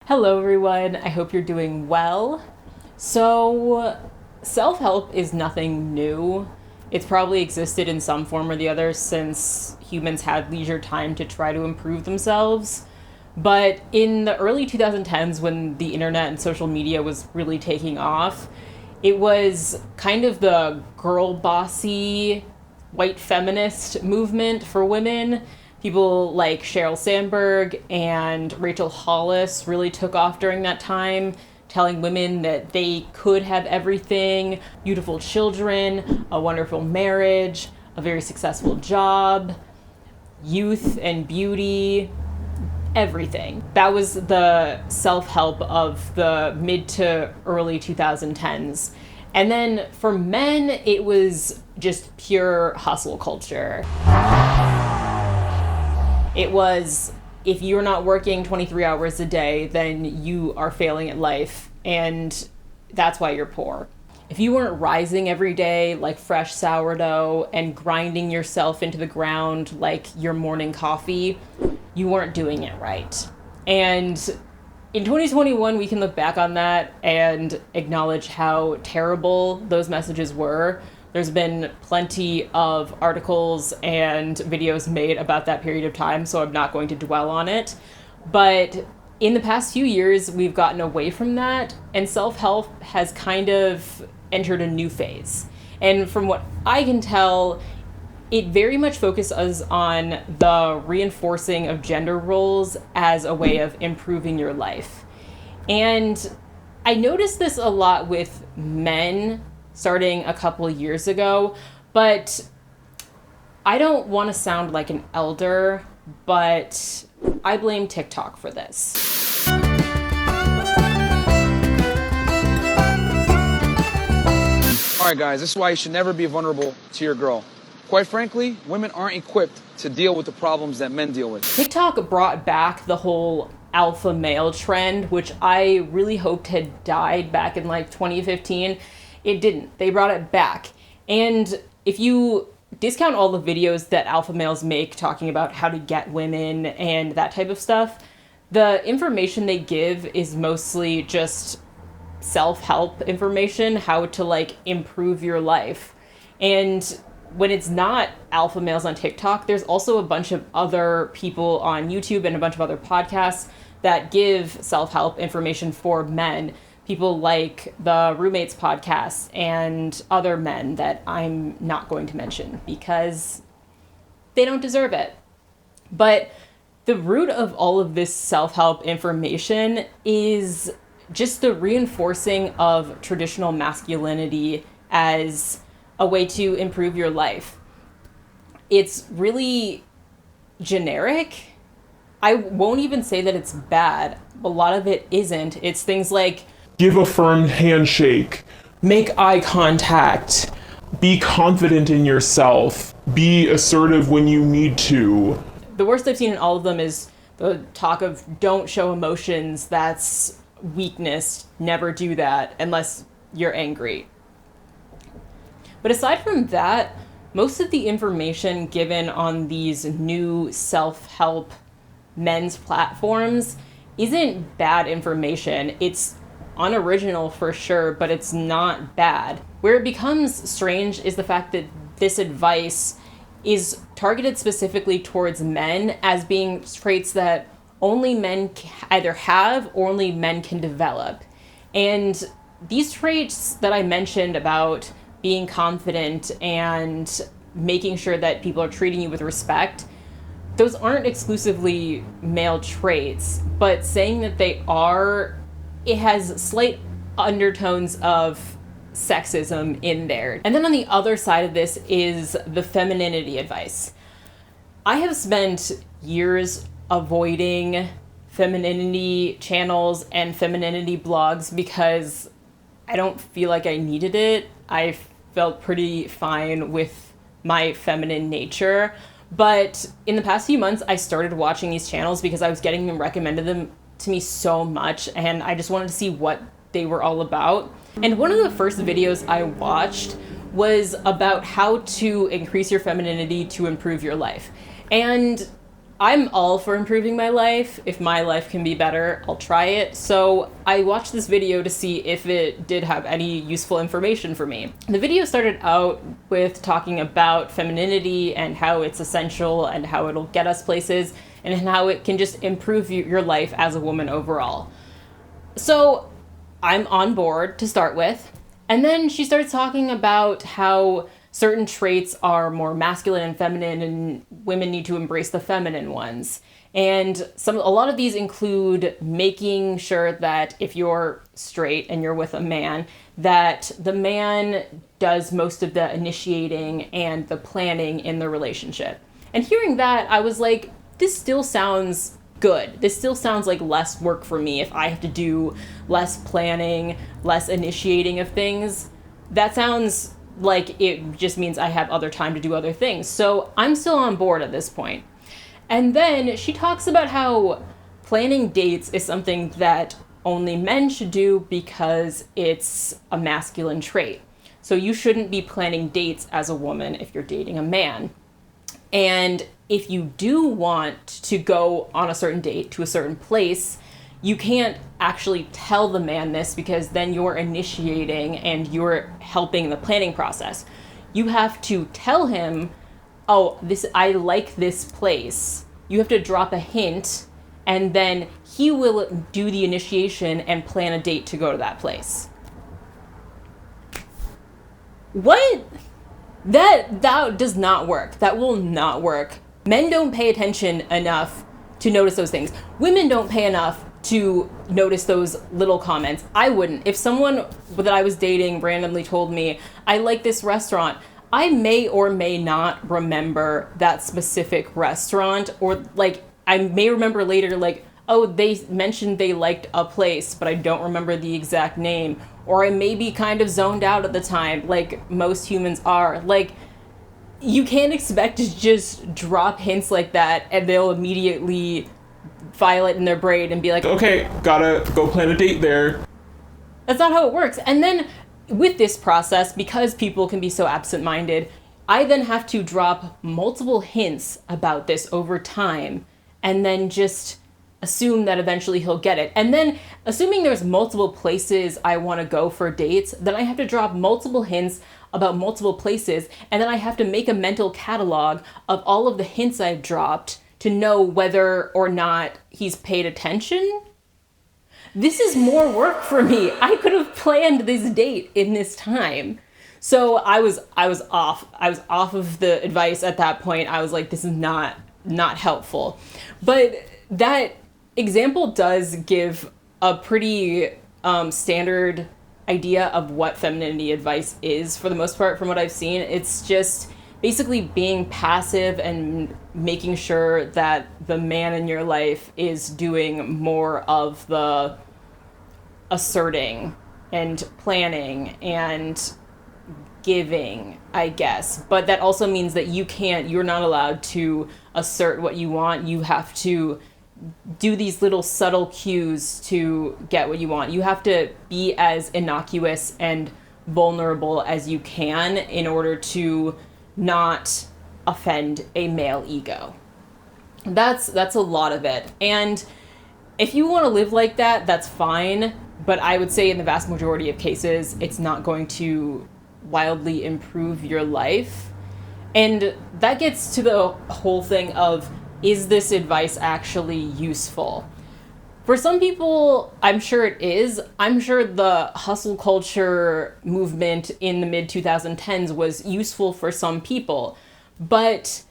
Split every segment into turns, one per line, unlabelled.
Hello everyone, I hope you're doing well. So, self-help is nothing new. It's probably existed in some form or the other since humans had leisure time to try to improve themselves. But in the early 2010s, when the internet and social media was really taking off, it was kind of the girl bossy, white feminist movement for women. People like Cheryl Sandberg and Rachel Hollis really took off during that time, telling women that they could have everything, beautiful children, a wonderful marriage, a very successful job, youth and beauty, everything. That was the self-help of the mid to early 2010s. And then for men, it was just pure hustle culture. It was, if you're not working 23 hours a day, then you are failing at life, and that's why you're poor. If you weren't rising every day like fresh sourdough and grinding yourself into the ground like your morning coffee, you weren't doing it right. And in 2021, we can look back on that and acknowledge how terrible those messages were. There's been plenty of articles and videos made about that period of time, so I'm not going to dwell on it. But in the past few years, we've gotten away from that, and self-help has kind of entered a new phase. And from what I can tell, it very much focuses on the reinforcing of gender roles as a way of improving your life. And I noticed this a lot with men starting a couple of years ago, but I don't want to sound like an elder, but I blame TikTok for this.
All right, guys, this is why you should never be vulnerable to your girl. Quite frankly, women aren't equipped to deal with the problems that men deal with.
TikTok brought back the whole alpha male trend, which I really hoped had died back in like 2015. It didn't. They brought it back. And if you discount all the videos that alpha males make talking about how to get women and that type of stuff, the information they give is mostly just self-help information, how to like improve your life. And when it's not alpha males on TikTok, there's also a bunch of other people on YouTube and a bunch of other podcasts that give self-help information for men. People like the Roommates podcast and other men that I'm not going to mention because they don't deserve it. But the root of all of this self-help information is just the reinforcing of traditional masculinity as a way to improve your life. It's really generic. I won't even say that it's bad. A lot of it isn't. It's things like
give a firm handshake,
make eye contact,
be confident in yourself, be assertive when you need to.
The worst I've seen in all of them is the talk of don't show emotions, that's weakness, never do that unless you're angry. But aside from that, most of the information given on these new self-help men's platforms isn't bad information. It's unoriginal for sure, but it's not bad. Where it becomes strange is the fact that this advice is targeted specifically towards men as being traits that only men either have or only men can develop. And these traits that I mentioned about being confident and making sure that people are treating you with respect, those aren't exclusively male traits, but saying that they are, it has slight undertones of sexism in there. And then on the other side of this is the femininity advice. I have spent years avoiding femininity channels and femininity blogs because I don't feel like I needed it. I felt pretty fine with my feminine nature. But in the past few months, I started watching these channels because I was getting them recommended them to me so much, and I just wanted to see what they were all about. And one of the first videos I watched was about how to increase your femininity to improve your life. And I'm all for improving my life. If my life can be better, I'll try it. So I watched this video to see if it did have any useful information for me. The video started out with talking about femininity and how it's essential and how it'll get us places and how it can just improve your life as a woman overall. So I'm on board to start with. And then she started talking about how certain traits are more masculine and feminine, and women need to embrace the feminine ones. And a lot of these include making sure that if you're straight and you're with a man, that the man does most of the initiating and the planning in the relationship. And hearing that, I was like, this still sounds good. This still sounds like less work for me if I have to do less planning, less initiating of things. That sounds like it just means I have other time to do other things. So I'm still on board at this point. And then she talks about how planning dates is something that only men should do because it's a masculine trait. So you shouldn't be planning dates as a woman if you're dating a man. And if you do want to go on a certain date to a certain place, you can't actually tell the man this because then you're initiating and you're helping the planning process. You have to tell him, oh, I like this place. You have to drop a hint, and then he will do the initiation and plan a date to go to that place. What? That does not work. That will not work. Men don't pay attention enough to notice those things. Women don't pay enough to notice those little comments. I wouldn't. If someone that I was dating randomly told me, I like this restaurant, I may or may not remember that specific restaurant, or like I may remember later, like, oh, they mentioned they liked a place, but I don't remember the exact name, or I may be kind of zoned out at the time, like most humans are. Like, you can't expect to just drop hints like that and they'll immediately file it in their brain and be like,
okay, gotta go plan a date there.
That's not how it works. And then with this process, because people can be so absent-minded, I then have to drop multiple hints about this over time and then just assume that eventually he'll get it. And then assuming there's multiple places I want to go for dates, then I have to drop multiple hints about multiple places, and then I have to make a mental catalog of all of the hints I've dropped to know whether or not he's paid attention. This is more work for me. I could have planned this date in this time. So I was off. I was off of the advice at that point. I was like, this is not helpful. But that example does give a pretty standard idea of what femininity advice is for the most part from what I've seen. It's just basically being passive and making sure that the man in your life is doing more of the asserting and planning and giving, I guess. But that also means that you're not allowed to assert what you want. You have to do these little subtle cues to get what you want. You have to be as innocuous and vulnerable as you can in order to not offend a male ego. That's a lot of it. And if you want to live like that, that's fine. But I would say in the vast majority of cases, it's not going to wildly improve your life. And that gets to the whole thing of, is this advice actually useful? For some people, I'm sure it is. I'm sure the hustle culture movement in the mid-2010s was useful for some people. But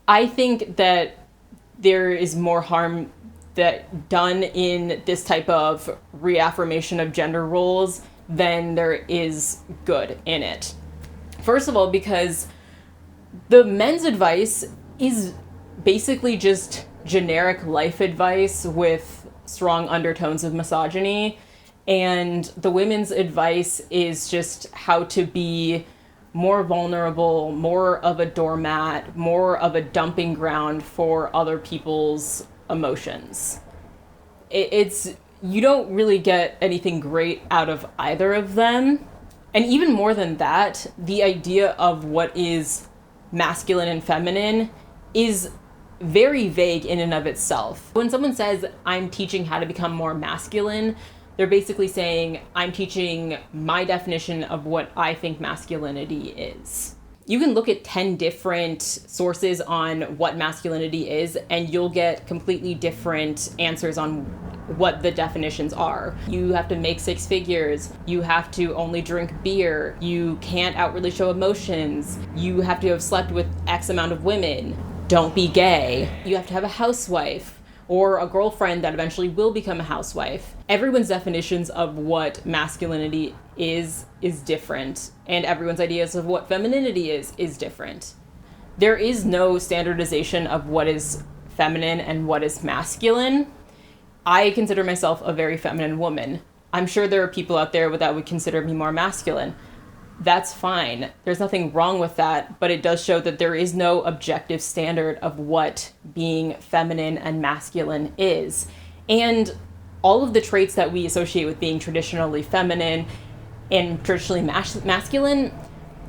I think that there is more harm that done in this type of reaffirmation of gender roles than there is good in it. First of all, because the men's advice is basically just generic life advice with strong undertones of misogyny, and the women's advice is just how to be more vulnerable, more of a doormat, more of a dumping ground for other people's emotions. You don't really get anything great out of either of them. And even more than that, the idea of what is masculine and feminine is very vague in and of itself. When someone says, I'm teaching how to become more masculine, they're basically saying, I'm teaching my definition of what I think masculinity is. You can look at 10 different sources on what masculinity is, and you'll get completely different answers on what the definitions are. You have to make 6 figures. You have to only drink beer. You can't outwardly show emotions. You have to have slept with X amount of women. Don't be gay. You have to have a housewife or a girlfriend that eventually will become a housewife. Everyone's definitions of what masculinity is different, and everyone's ideas of what femininity is different. There is no standardization of what is feminine and what is masculine. I consider myself a very feminine woman. I'm sure there are people out there that would consider me more masculine. That's fine. There's nothing wrong with that, but it does show that there is no objective standard of what being feminine and masculine is. And all of the traits that we associate with being traditionally feminine and traditionally masculine,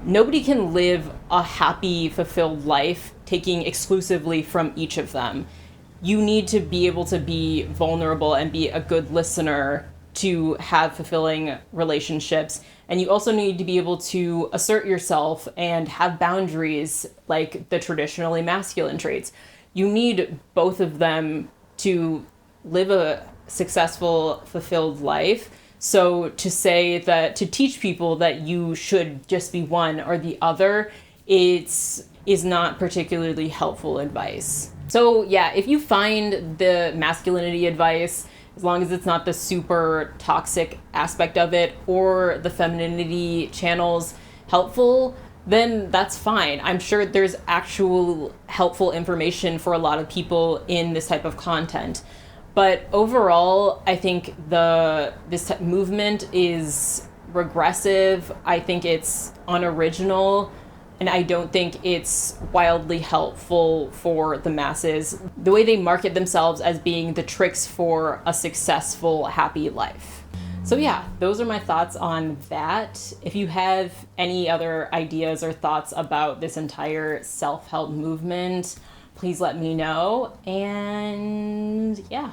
nobody can live a happy, fulfilled life taking exclusively from each of them. You need to be able to be vulnerable and be a good listener to have fulfilling relationships. And you also need to be able to assert yourself and have boundaries like the traditionally masculine traits. You need both of them to live a successful, fulfilled life. So to say that, to teach people that you should just be one or the other, is not particularly helpful advice. So yeah, if you find the masculinity advice, as long as it's not the super toxic aspect of it or the femininity channels helpful, then that's fine. I'm sure there's actual helpful information for a lot of people in this type of content. But overall, I think this movement is regressive. I think it's unoriginal. And I don't think it's wildly helpful for the masses. The way they market themselves as being the tricks for a successful, happy life. So yeah, those are my thoughts on that. If you have any other ideas or thoughts about this entire self-help movement, please let me know. And yeah.